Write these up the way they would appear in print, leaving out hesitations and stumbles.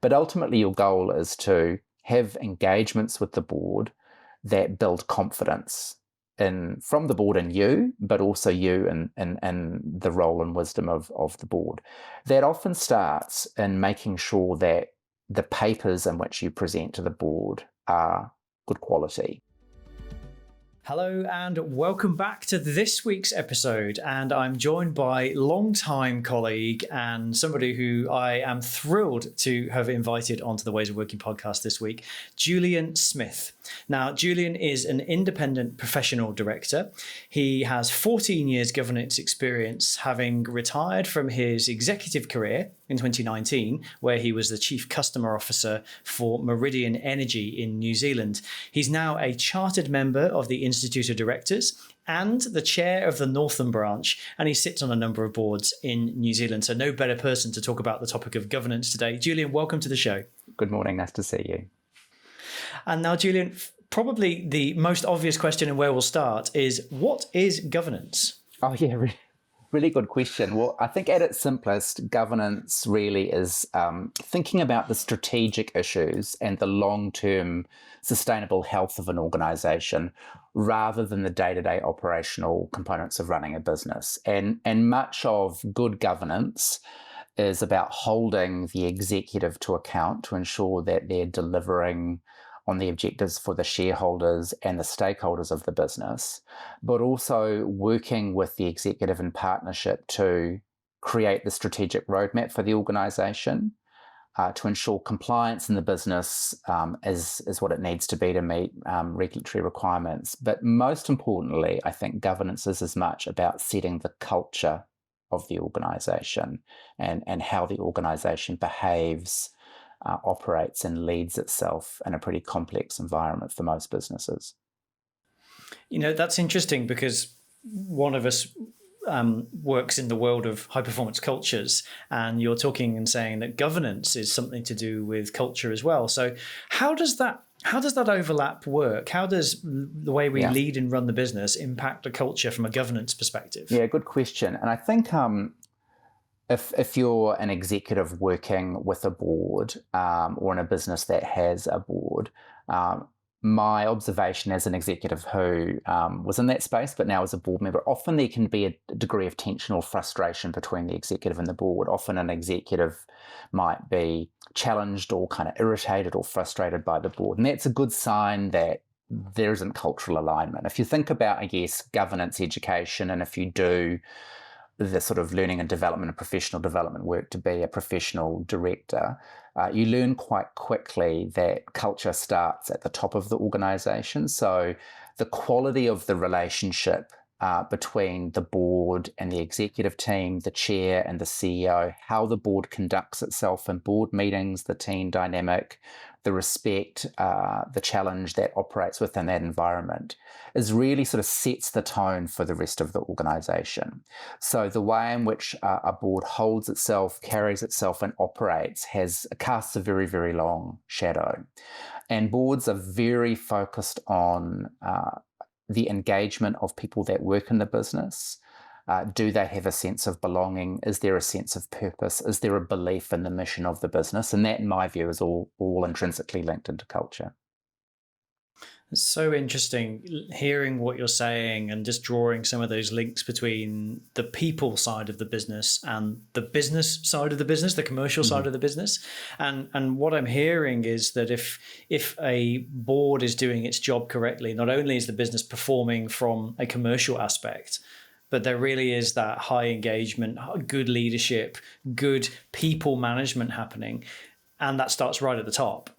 But ultimately, your goal is to have engagements with the board that build confidence from the board and you, but also you and the role and wisdom of the board. That often starts in making sure that the papers in which you present to the board are good quality. Hello and welcome back to this week's episode, and I'm joined by longtime colleague and somebody who I am thrilled to have invited onto the Ways of Working podcast this week, Julian Smith. Now, Julian is an independent professional director. He has 14 years governance experience, having retired from his executive career in 2019, where he was the Chief Customer Officer for Meridian Energy in New Zealand. He's now a chartered member of the Institute of Directors and the chair of the Northland Branch, and he sits on a number of boards in New Zealand. So no better person to talk about the topic of governance today. Julian, welcome to the show. Good morning, nice to see you. And now, Julian, probably the most obvious question and where we'll start is, what is governance? Oh yeah, really good question. Well, I think at its simplest, governance really is thinking about the strategic issues and the long-term sustainable health of an organisation rather than the day-to-day operational components of running a business. And much of good governance is about holding the executive to account to ensure that they're delivering on the objectives for the shareholders and the stakeholders of the business, but also working with the executive in partnership to create the strategic roadmap for the organisation, to ensure compliance in the business is what it needs to be to meet regulatory requirements. But most importantly, I think governance is as much about setting the culture of the organisation and how the organisation behaves, operates and leads itself in a pretty complex environment for most businesses. You know, that's interesting because one of us works in the world of high-performance cultures, and you're talking and saying that governance is something to do with culture as well. So how does that overlap work? How does the way we lead and run the business impact the culture from a governance perspective? Yeah, good question. And I think if you're an executive working with a board or in a business that has a board, my observation as an executive who was in that space but now as a board member, often there can be a degree of tension or frustration between the executive and the board. Often an executive might be challenged or kind of irritated or frustrated by the board, and that's a good sign that there isn't cultural alignment. If you think about, I guess, governance education, and if you do the sort of learning and development and professional development work to be a professional director, you learn quite quickly that culture starts at the top of the organisation. So the quality of the relationship between the board and the executive team, the chair and the CEO, how the board conducts itself in board meetings, the team dynamic, the respect, the challenge that operates within that environment is really sort of sets the tone for the rest of the organisation. So the way in which a board holds itself, carries itself and operates casts a very, very long shadow. And boards are very focused on the engagement of people that work in the business. Do they have a sense of belonging? Is there a sense of purpose? Is there a belief in the mission of the business? And that, in my view, is all intrinsically linked into culture. It's so interesting hearing what you're saying and just drawing some of those links between the people side of the business and the business side of the business, the commercial side of the business. And what I'm hearing is that if a board is doing its job correctly, not only is the business performing from a commercial aspect, but there really is that high engagement, good leadership, good people management happening. And that starts right at the top.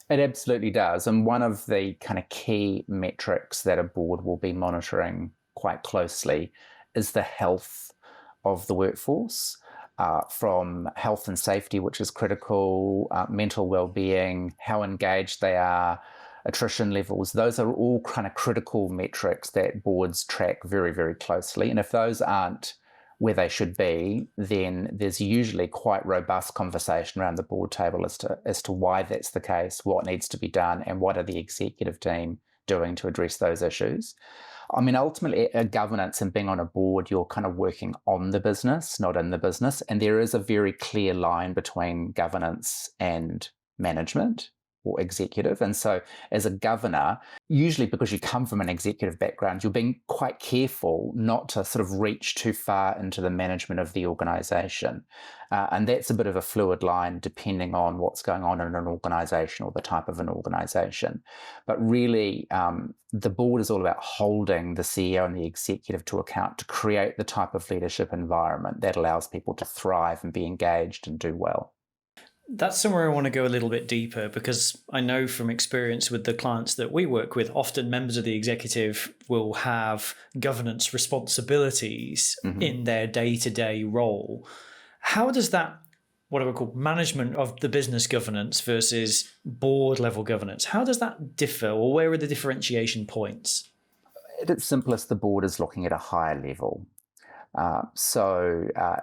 It absolutely does. And one of the kind of key metrics that a board will be monitoring quite closely is the health of the workforce, from health and safety, which is critical, mental well-being, how engaged they are, attrition levels. Those are all kind of critical metrics that boards track very, very closely. And if those aren't where they should be, then there's usually quite robust conversation around the board table as to why that's the case, what needs to be done, and what are the executive team doing to address those issues. I mean, ultimately, a governance and being on a board, you're kind of working on the business, not in the business. And there is a very clear line between governance and management or executive. And so as a governor, usually because you come from an executive background, you're being quite careful not to sort of reach too far into the management of the organization. And that's a bit of a fluid line depending on what's going on in an organization or the type of an organization. But really, the board is all about holding the CEO and the executive to account to create the type of leadership environment that allows people to thrive and be engaged and do well. That's somewhere I want to go a little bit deeper, because I know from experience with the clients that we work with, often members of the executive will have governance responsibilities in their day-to-day role. How does that, what I would call management of the business governance versus board level governance, how does that differ, or where are the differentiation points? At its simplest, the board is looking at a higher level.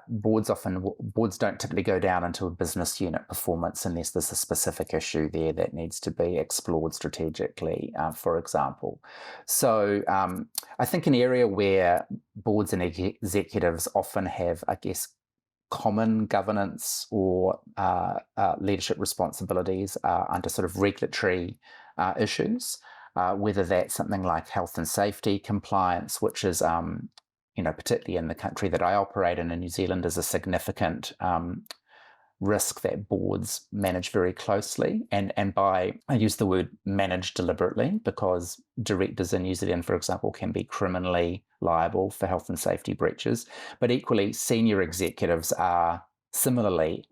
Boards don't typically go down into a business unit performance unless there's a specific issue there that needs to be explored strategically, for example. So I think an area where boards and executives often have, I guess, common governance or leadership responsibilities under sort of regulatory issues, whether that's something like health and safety compliance, which is particularly in the country that I operate in New Zealand, is a significant risk that boards manage very closely. And I use the word manage deliberately, because directors in New Zealand, for example, can be criminally liable for health and safety breaches. But equally, senior executives are similarly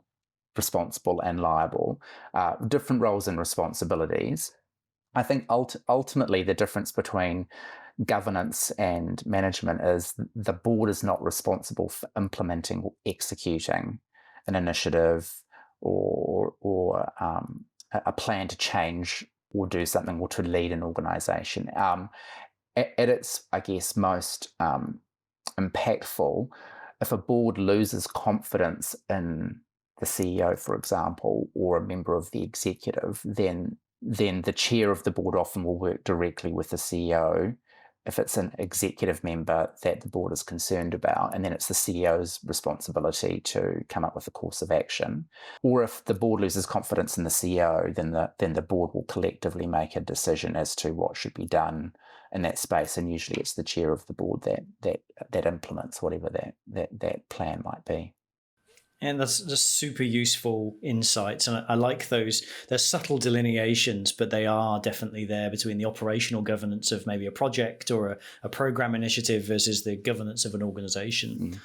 responsible and liable, different roles and responsibilities. I think ultimately the difference between governance and management is the board is not responsible for implementing or executing an initiative or a plan to change or do something or to lead an organization. At its, I guess, most impactful, if a board loses confidence in the CEO, for example, or a member of the executive, then the chair of the board often will work directly with the CEO if it's an executive member that the board is concerned about, and then it's the CEO's responsibility to come up with a course of action. Or if the board loses confidence in the CEO, then the board will collectively make a decision as to what should be done in that space, and usually it's the chair of the board that implements whatever that plan might be. And that's just super useful insights. And I like those. They're subtle delineations, but they are definitely there between the operational governance of maybe a project or a program initiative versus the governance of an organization.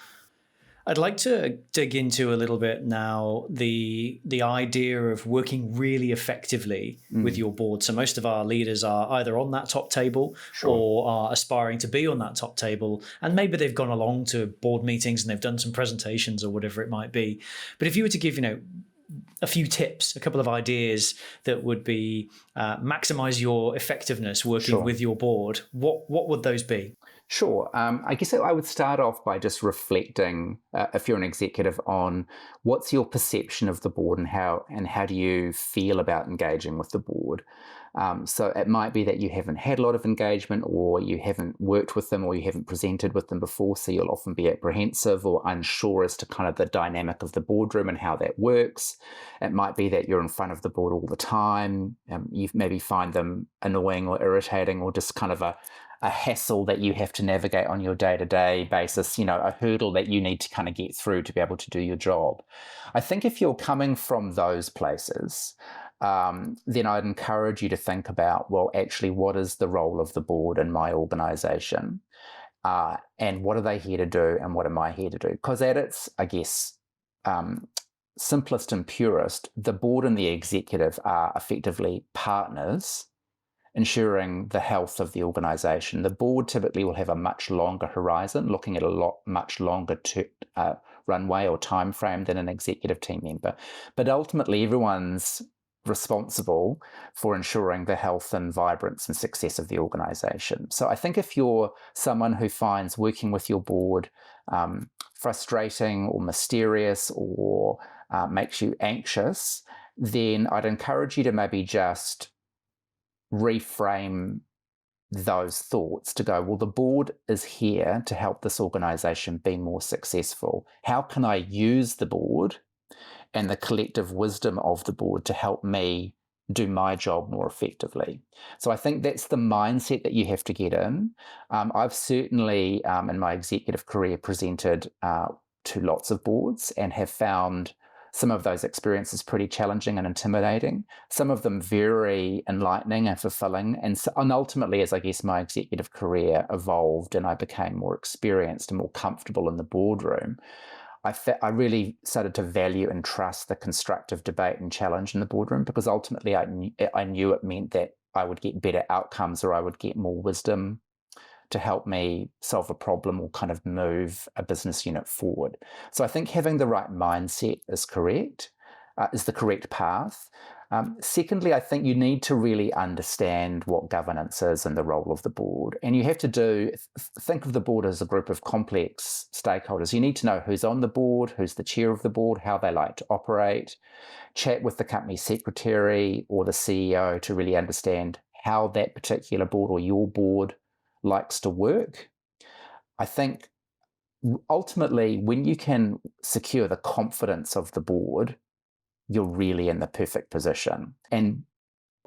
I'd like to dig into a little bit now the idea of working really effectively with your board. So most of our leaders are either on that top table or are aspiring to be on that top table, and maybe they've gone along to board meetings and they've done some presentations or whatever it might be. But if you were to give, a few tips, a couple of ideas that would be maximize your effectiveness working with your board, what would those be? Sure. I guess I would start off by just reflecting, if you're an executive, on what's your perception of the board and how do you feel about engaging with the board. So it might be that you haven't had a lot of engagement, or you haven't worked with them, or you haven't presented with them before, so you'll often be apprehensive or unsure as to kind of the dynamic of the boardroom and how that works. It might be that you're in front of the board all the time. You maybe find them annoying or irritating, or just kind of a hassle that you have to navigate on your day-to-day basis, a hurdle that you need to kind of get through to be able to do your job. I think if you're coming from those places, then I'd encourage you to think about, well, actually, what is the role of the board in my organization? And what are they here to do, and what am I here to do? Because at its, I guess, simplest and purest, the board and the executive are effectively partners ensuring the health of the organization. The board typically will have a much longer horizon, looking at much longer runway or time frame than an executive team member. But ultimately, everyone's responsible for ensuring the health and vibrance and success of the organization. So I think if you're someone who finds working with your board frustrating or mysterious or makes you anxious, then I'd encourage you to maybe just reframe those thoughts to go, well, the board is here to help this organization be more successful. How can I use the board and the collective wisdom of the board to help me do my job more effectively? So I think that's the mindset that you have to get in. I've certainly, in my executive career, presented to lots of boards and have found some of those experiences pretty challenging and intimidating, some of them very enlightening and fulfilling. And ultimately, as I guess my executive career evolved and I became more experienced and more comfortable in the boardroom, I really started to value and trust the constructive debate and challenge in the boardroom, because ultimately I knew it meant that I would get better outcomes, or I would get more wisdom to help me solve a problem or kind of move a business unit forward. So I think having the right mindset is correct, is the correct path. Secondly, I think you need to really understand what governance is and the role of the board. And you have to think of the board as a group of complex stakeholders. You need to know who's on the board, who's the chair of the board, how they like to operate, chat with the company secretary or the CEO to really understand how that particular board or your board likes to work. I think ultimately, when you can secure the confidence of the board, you're really in the perfect position. And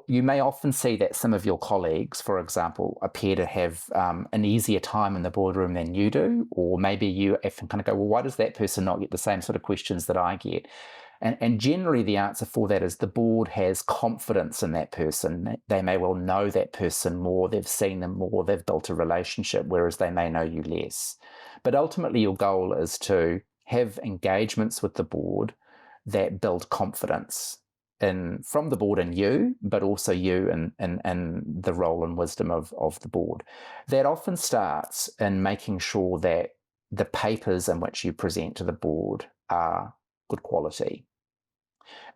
you may often see that some of your colleagues, for example, appear to have an easier time in the boardroom than you do, or maybe you often kind of go, well, why does that person not get the same sort of questions that I get? And generally the answer for that is the board has confidence in that person. They may well know that person more, they've seen them more, they've built a relationship, whereas they may know you less. But ultimately your goal is to have engagements with the board that build confidence from the board and you, but also you and the role and wisdom of the board. That often starts in making sure that the papers in which you present to the board are good quality.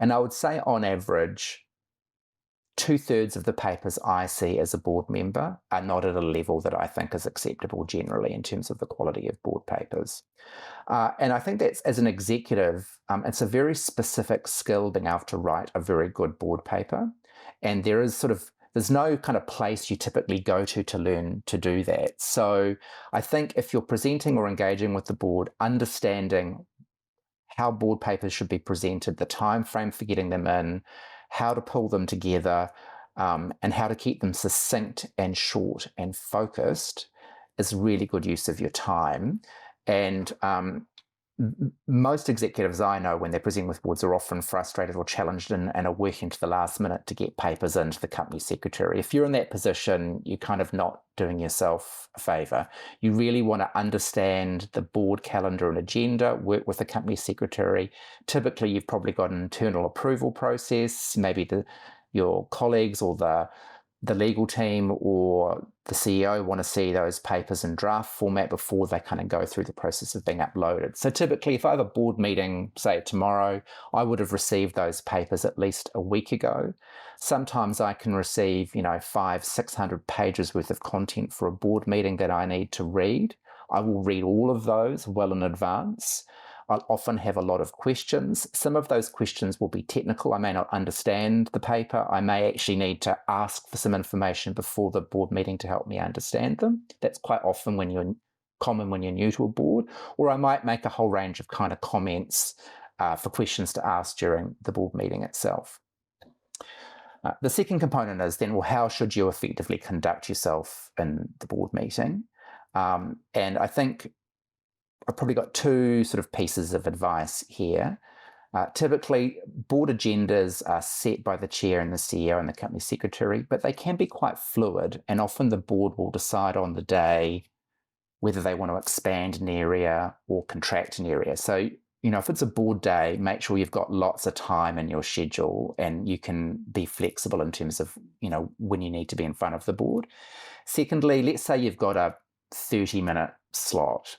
And I would say on average, 2/3 of the papers I see as a board member are not at a level that I think is acceptable generally in terms of the quality of board papers. And I think that's, as an executive, it's a very specific skill being able to write a very good board paper. And there's no kind of place you typically go to learn to do that. So I think if you're presenting or engaging with the board, understanding how board papers should be presented, the time frame for getting them in, how to pull them together, and how to keep them succinct and short and focused is really good use of your time. And most executives I know, when they're presenting with boards, are often frustrated or challenged and are working to the last minute to get papers into the company secretary. If you're in that position, you're kind of not doing yourself a favour. You really want to understand the board calendar and agenda, work with the company secretary. Typically, you've probably got an internal approval process. Maybe your colleagues or the legal team or the CEO want to see those papers in draft format before they kind of go through the process of being uploaded. So typically, if I have a board meeting, say tomorrow, I would have received those papers at least a week ago. Sometimes I can receive, 500-600 pages worth of content for a board meeting that I need to read. I will read all of those well in advance. I'll often have a lot of questions. Some of those questions will be technical. I may not understand the paper. I may actually need to ask for some information before the board meeting to help me understand them. That's quite often common when you're new to a board. Or I might make a whole range of kind of comments for questions to ask during the board meeting itself. The second component is then, well, how should you effectively conduct yourself in the board meeting? And I think I've probably got two sort of pieces of advice here. Typically, board agendas are set by the chair and the CEO and the company secretary, but they can be quite fluid, and often the board will decide on the day whether they want to expand an area or contract an area. So, if it's a board day, make sure you've got lots of time in your schedule and you can be flexible in terms of, when you need to be in front of the board. Secondly, let's say you've got a 30-minute slot.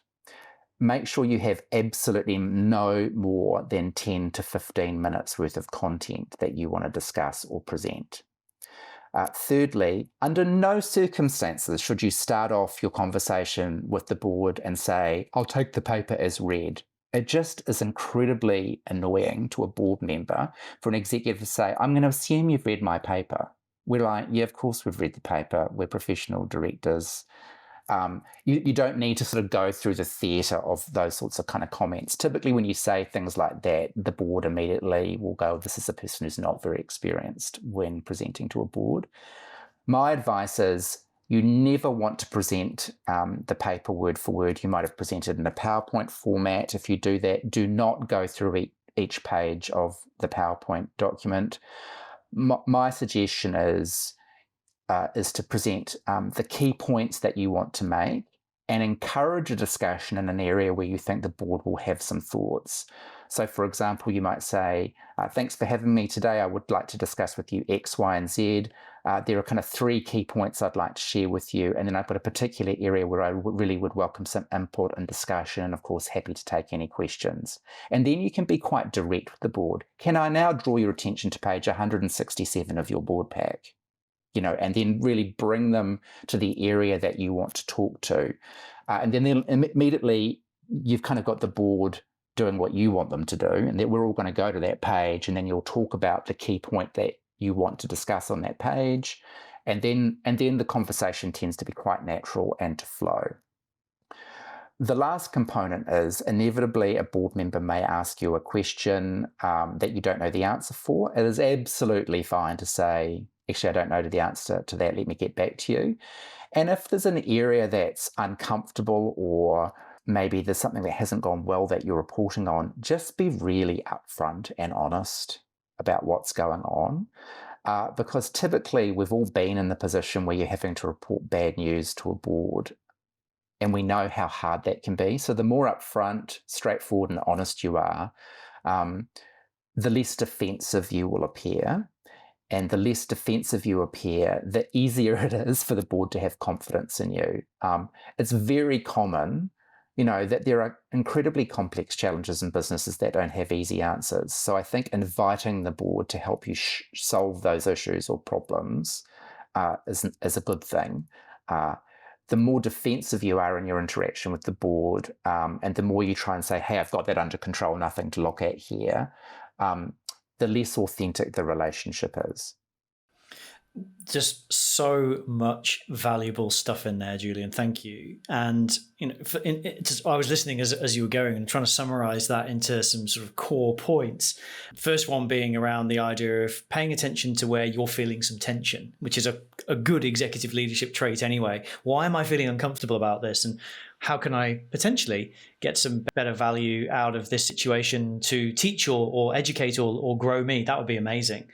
Make sure you have absolutely no more than 10 to 15 minutes worth of content that you want to discuss or present. Thirdly, under no circumstances should you start off your conversation with the board and say, I'll take the paper as read. It just is incredibly annoying to a board member for an executive to say, I'm going to assume you've read my paper. We're like, yeah, of course we've read the paper. We're professional directors. You don't need to sort of go through the theatre of those sorts of kind of comments. Typically, when you say things like that, the board immediately will go, this is a person who's not very experienced when presenting to a board. My advice is you never want to present the paper word for word. You might have presented in a PowerPoint format. If you do that, do not go through each page of the PowerPoint document. My suggestion is to present the key points that you want to make and encourage a discussion in an area where you think the board will have some thoughts. So, for example, you might say, thanks for having me today. I would like to discuss with you X, Y, and Z. There are kind of 3 key points I'd like to share with you. And then I've got a particular area where I really would welcome some input and discussion, and of course, happy to take any questions. And then you can be quite direct with the board. Can I now draw your attention to page 167 of your board pack? And then really bring them to the area that you want to talk to. And then immediately you've kind of got the board doing what you want them to do, and that we're all going to go to that page, and then you'll talk about the key point that you want to discuss on that page. And then the conversation tends to be quite natural and to flow. The last component is inevitably a board member may ask you a question that you don't know the answer for. It is absolutely fine to say, actually, I don't know the answer to that. Let me get back to you. And if there's an area that's uncomfortable, or maybe there's something that hasn't gone well that you're reporting on, just be really upfront and honest about what's going on. Because typically we've all been in the position where you're having to report bad news to a board, and we know how hard that can be. So the more upfront, straightforward, and honest you are, the less defensive you will appear. And the less defensive you appear, the easier it is for the board to have confidence in you. It's very common, that there are incredibly complex challenges in businesses that don't have easy answers. So I think inviting the board to help you solve those issues or problems is a good thing. The more defensive you are in your interaction with the board, and the more you try and say, hey, I've got that under control, nothing to look at here, the less authentic the relationship is. Just so much valuable stuff in there, Julian. Thank you. And I was listening as you were going and trying to summarize that into some sort of core points. First one being around the idea of paying attention to where you're feeling some tension, which is a good executive leadership trait anyway. Why am I feeling uncomfortable about this? And how can I potentially get some better value out of this situation to teach or educate or grow me? That would be amazing.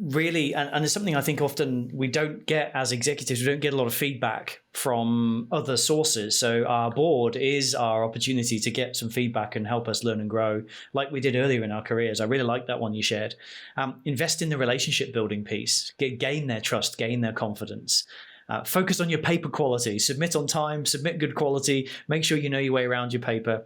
Really, and it's something I think often we don't get as executives. We don't get a lot of feedback from other sources. So our board is our opportunity to get some feedback and help us learn and grow, like we did earlier in our careers. I really like that one you shared. Invest in the relationship building piece. Gain their trust, gain their confidence. Focus on your paper quality. Submit on time, submit good quality. Make sure you know your way around your paper.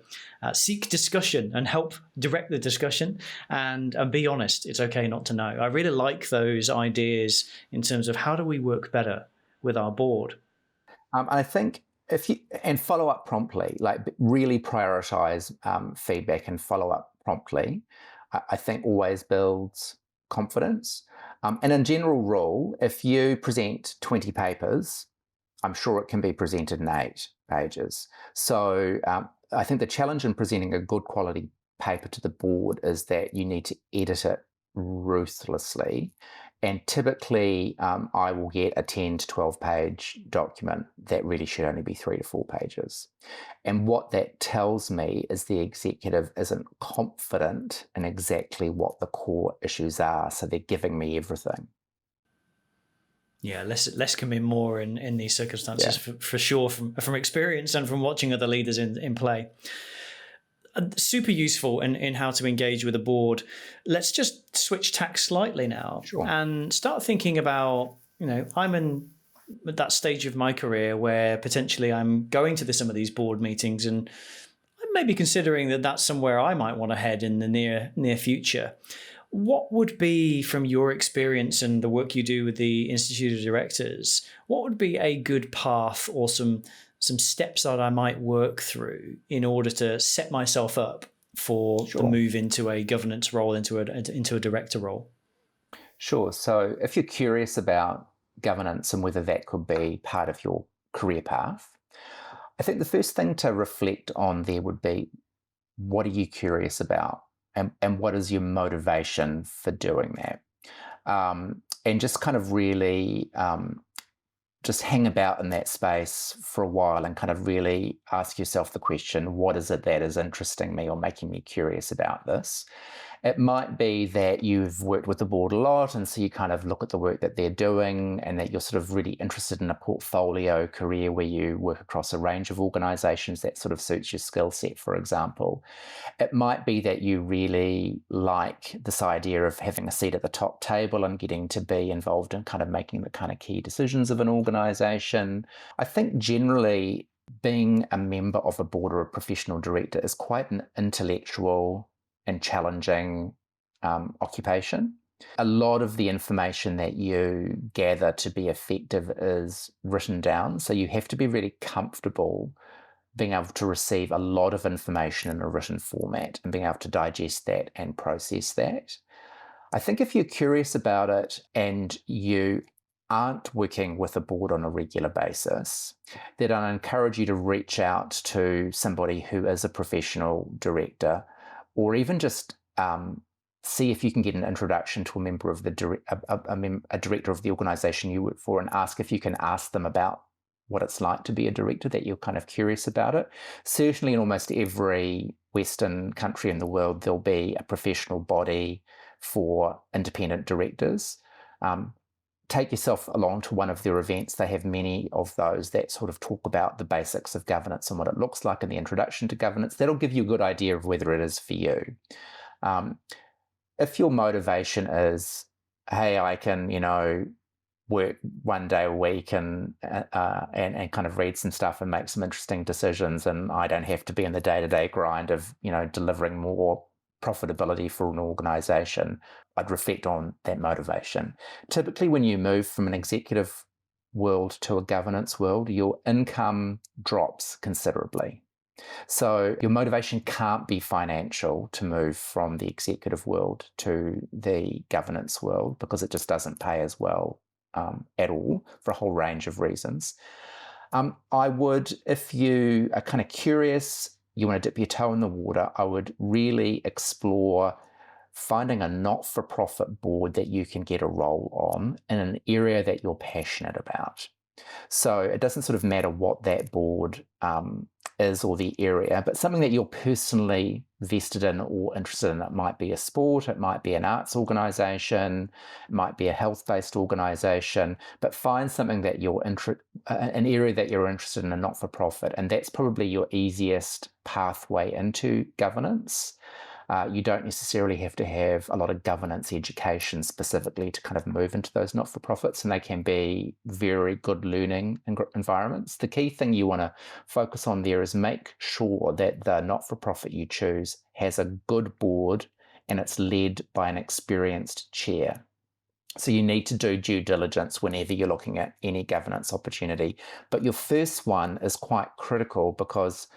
Seek discussion and help direct the discussion, and be honest. It's okay not to know. I really like those ideas in terms of how do we work better with our board. I think and follow up promptly, like really prioritize feedback and follow up promptly, I think always builds confidence. And in general rule, if you present 20 papers, I'm sure it can be presented in 8 pages. So I think the challenge in presenting a good quality paper to the board is that you need to edit it ruthlessly. And typically I will get a 10 to 12 page document that really should only be 3 to 4 pages. And what that tells me is the executive isn't confident in exactly what the core issues are. So they're giving me everything. Yeah, less can be more in these circumstances, for sure, from experience and from watching other leaders in play. Super useful in how to engage with a board. Let's just switch tack slightly now. Sure. And start thinking about, I'm in that stage of my career where potentially I'm going to some of these board meetings, and I'm maybe considering that that's somewhere I might want to head in the near future. What would be, from your experience and the work you do with the Institute of Directors, what would be a good path or some steps that I might work through in order to set myself up for the move into a governance role, into a director role? Sure. So if you're curious about governance and whether that could be part of your career path, I think the first thing to reflect on there would be, what are you curious about? And what is your motivation for doing that? And just kind of really just hang about in that space for a while and kind of really ask yourself the question, what is it that is interesting me or making me curious about this? It might be that you've worked with the board a lot, and so you kind of look at the work that they're doing and that you're sort of really interested in a portfolio career where you work across a range of organizations that sort of suits your skill set, for example. It might be that you really like this idea of having a seat at the top table and getting to be involved in kind of making the kind of key decisions of an organization. I think generally being a member of a board or a professional director is quite an intellectual and challenging occupation. A lot of the information that you gather to be effective is written down, so you have to be really comfortable being able to receive a lot of information in a written format and being able to digest that and process that. I think if you're curious about it and you aren't working with a board on a regular basis, then I encourage you to reach out to somebody who is a professional director, or even just see if you can get an introduction to a member of a director of the organization you work for, and ask if you can ask them about what it's like to be a director, that you're kind of curious about it. Certainly in almost every Western country in the world, there'll be a professional body for independent directors. Take yourself along to one of their events. They have many of those that sort of talk about the basics of governance and what it looks like in the introduction to governance. That'll give you a good idea of whether it is for you. If your motivation is, hey, I can, work one day a week and kind of read some stuff and make some interesting decisions, and I don't have to be in the day-to-day grind of, delivering more profitability for an organization, I'd reflect on that motivation. Typically, when you move from an executive world to a governance world, your income drops considerably. So your motivation can't be financial to move from the executive world to the governance world, because it just doesn't pay as well at all, for a whole range of reasons. I would, if you are kind of curious, you want to dip your toe in the water, I would really explore finding a not-for-profit board that you can get a role on in an area that you're passionate about. So it doesn't sort of matter what that board is or the area, but something that you're personally vested in or interested in. It might be a sport, it might be an arts organisation, it might be a health-based organisation, but find something that you're an area that you're interested in, a not-for-profit, and that's probably your easiest pathway into governance. You don't necessarily have to have a lot of governance education specifically to kind of move into those not-for-profits, and they can be very good learning environments. The key thing you want to focus on there is make sure that the not-for-profit you choose has a good board and it's led by an experienced chair. So you need to do due diligence whenever you're looking at any governance opportunity. But your first one is quite critical, because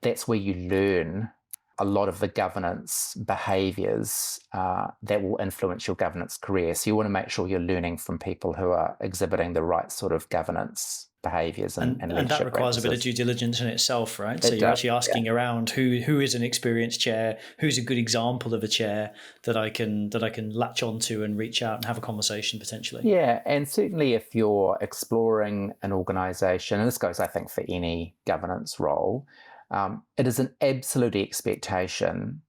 that's where you learn a lot of the governance behaviours that will influence your governance career. So you want to make sure you're learning from people who are exhibiting the right sort of governance behaviours and leadership that requires practices. A bit of due diligence in itself, right? So you're actually asking around who is an experienced chair, who's a good example of a chair that I can latch onto and reach out and have a conversation potentially. Yeah, and certainly if you're exploring an organisation, and this goes, I think, for any governance role, it is an absolute expectation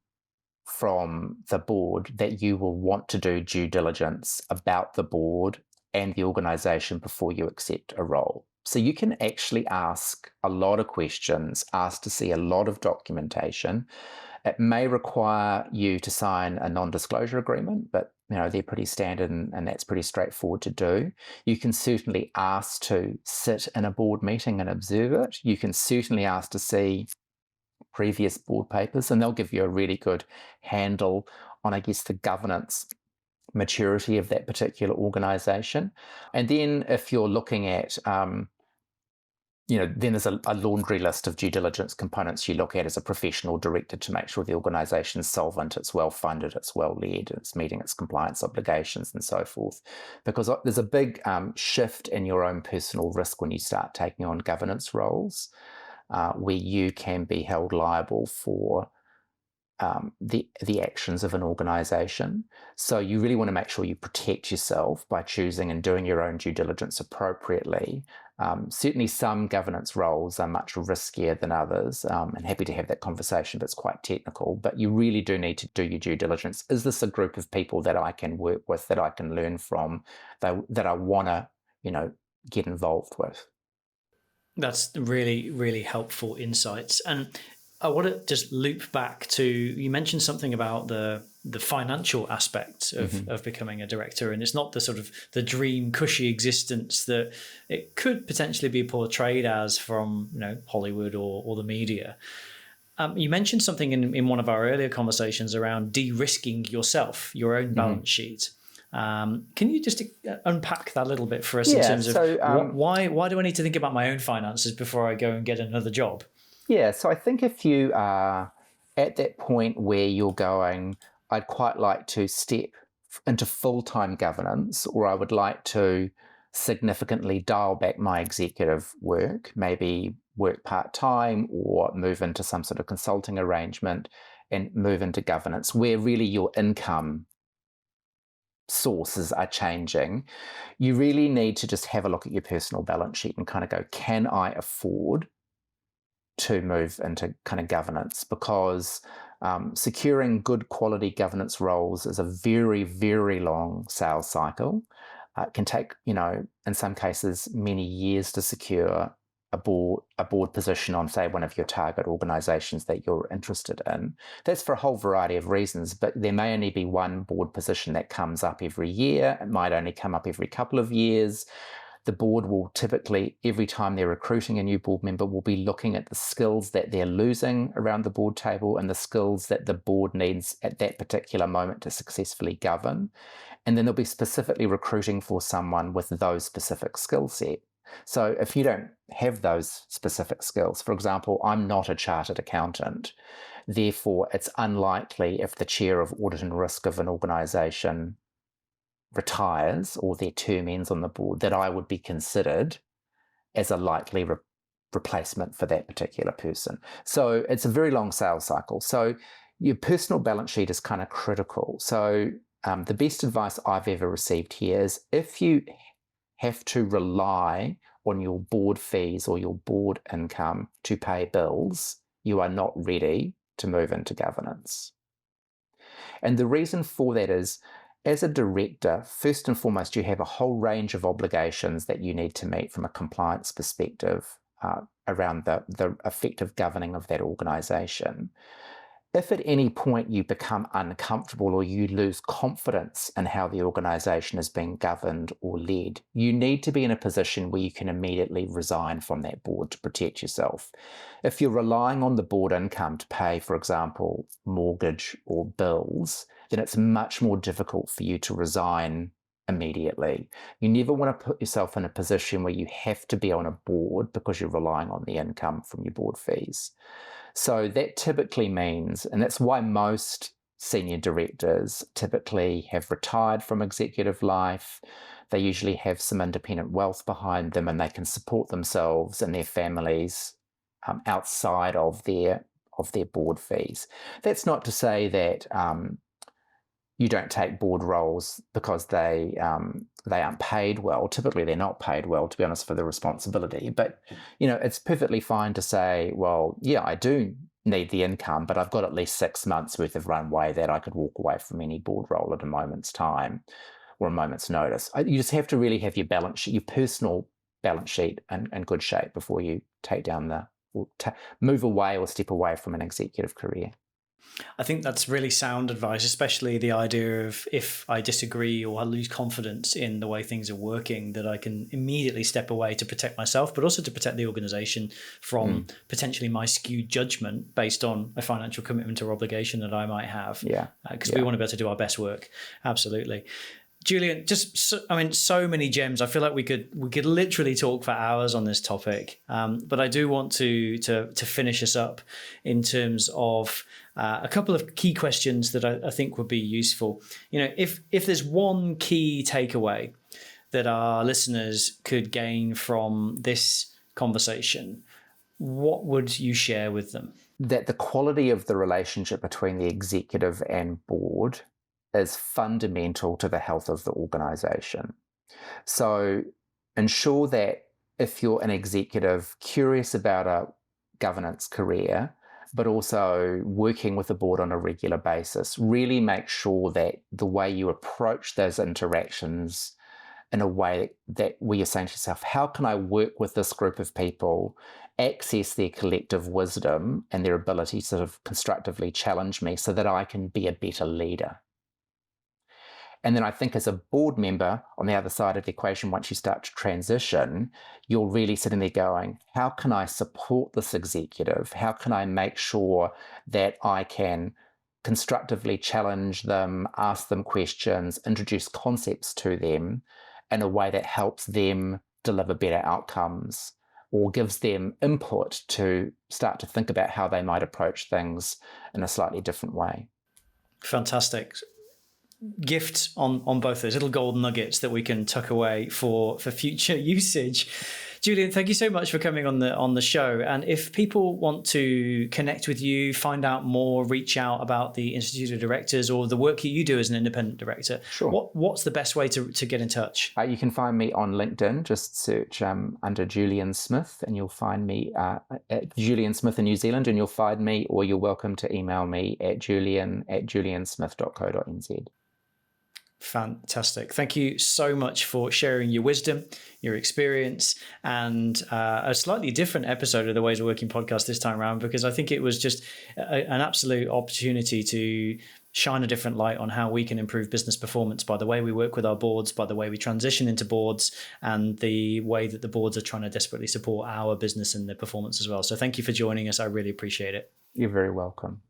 from the board that you will want to do due diligence about the board and the organisation before you accept a role. So you can actually ask a lot of questions, ask to see a lot of documentation. It may require you to sign a non-disclosure agreement, but they're pretty standard, and that's pretty straightforward to do. You can certainly ask to sit in a board meeting and observe it. You can certainly ask to see previous board papers, and they'll give you a really good handle on, I guess, the governance maturity of that particular organisation. And then if you're looking at then there's a laundry list of due diligence components you look at as a professional director to make sure the organisation is solvent, it's well funded, it's well led, it's meeting its compliance obligations and so forth. Because there's a big shift in your own personal risk when you start taking on governance roles, where you can be held liable for the actions of an organisation. So you really want to make sure you protect yourself by choosing and doing your own due diligence appropriately. Certainly some governance roles are much riskier than others, and happy to have that conversation if it's quite technical, but you really do need to do your due diligence. Is this a group of people that I can work with, that I can learn from, that I want to, get involved with? That's really, really helpful insights. And I want to just loop back to, you mentioned something about the financial aspect of becoming a director, and it's not the sort of the dream cushy existence that it could potentially be portrayed as from Hollywood or the media. You mentioned something in one of our earlier conversations around de-risking yourself, your own balance sheet. Can you just unpack that a little bit for us in terms of why do I need to think about my own finances before I go and get another job? Yeah, so I think if you are at that point where you're going, I'd quite like to step into full-time governance, or I would like to significantly dial back my executive work, maybe work part-time or move into some sort of consulting arrangement and move into governance, where really your income sources are changing, you really need to just have a look at your personal balance sheet and kind of go, can I afford to move into kind of governance? Because securing good quality governance roles is a very, very long sales cycle. It can take, in some cases, many years to secure a board position on, say, one of your target organisations that you're interested in. That's for a whole variety of reasons, but there may only be one board position that comes up every year. It might only come up every couple of years. The board will typically, every time they're recruiting a new board member, will be looking at the skills that they're losing around the board table and the skills that the board needs at that particular moment to successfully govern. And then they'll be specifically recruiting for someone with those specific skill set. So if you don't have those specific skills, for example, I'm not a chartered accountant, therefore it's unlikely if the chair of audit and risk of an organisation retires or their term ends on the board that I would be considered as a likely replacement for that particular person. So it's a very long sales cycle. So your personal balance sheet is kind of critical. So the best advice I've ever received here is if you have to rely on your board fees or your board income to pay bills, you are not ready to move into governance. And the reason for that is, as a director, first and foremost, you have a whole range of obligations that you need to meet from a compliance perspective around the effective governing of that organisation. If at any point you become uncomfortable or you lose confidence in how the organisation is being governed or led, you need to be in a position where you can immediately resign from that board to protect yourself. If you're relying on the board income to pay, for example, mortgage or bills, then it's much more difficult for you to resign immediately. You never want to put yourself in a position where you have to be on a board because you're relying on the income from your board fees. So that typically means, and that's why most senior directors typically have retired from executive life. They usually have some independent wealth behind them and they can support themselves and their families outside of their board fees. That's not to say that you don't take board roles because they aren't paid well. Typically, they're not paid well, to be honest, for the responsibility. But, it's perfectly fine to say, well, yeah, I do need the income, but I've got at least 6 months worth of runway that I could walk away from any board role at a moment's time or a moment's notice. You just have to really have your balance sheet, your personal balance sheet in good shape before you move away or step away from an executive career. I think that's really sound advice, especially the idea of if I disagree or I lose confidence in the way things are working, that I can immediately step away to protect myself, but also to protect the organisation from potentially my skewed judgment based on a financial commitment or obligation that I might have. Yeah. Because we want to be able to do our best work. Absolutely. Julian, so many gems. I feel like we could literally talk for hours on this topic. But I do want to finish us up in terms of a couple of key questions that I think would be useful. If there's one key takeaway that our listeners could gain from this conversation, what would you share with them? That the quality of the relationship between the executive and board is fundamental to the health of the organization. So ensure that if you're an executive curious about a governance career, but also working with the board on a regular basis, really make sure that the way you approach those interactions in a way that where you're saying to yourself, how can I work with this group of people, access their collective wisdom and their ability to sort of constructively challenge me so that I can be a better leader? And then I think as a board member on the other side of the equation, once you start to transition, you're really sitting there going, how can I support this executive? How can I make sure that I can constructively challenge them, ask them questions, introduce concepts to them in a way that helps them deliver better outcomes or gives them input to start to think about how they might approach things in a slightly different way. Fantastic. Gifts on both those little gold nuggets that we can tuck away for future usage. Julian, thank you so much for coming on the show. And if people want to connect with you, find out more, reach out about the Institute of Directors or the work that you do as an independent director, sure. What's the best way to get in touch? You can find me on LinkedIn. Just search under Julian Smith and you'll find me at Julian Smith in New Zealand, and you'll find me, or you're welcome to email me at julian@juliansmith.co.nz. Fantastic. Thank you so much for sharing your wisdom, your experience, and a slightly different episode of the Ways of Working podcast this time around, because I think it was just an absolute opportunity to shine a different light on how we can improve business performance by the way we work with our boards, by the way we transition into boards, and the way that the boards are trying to desperately support our business and their performance as well. So thank you for joining us. I really appreciate it. You're very welcome.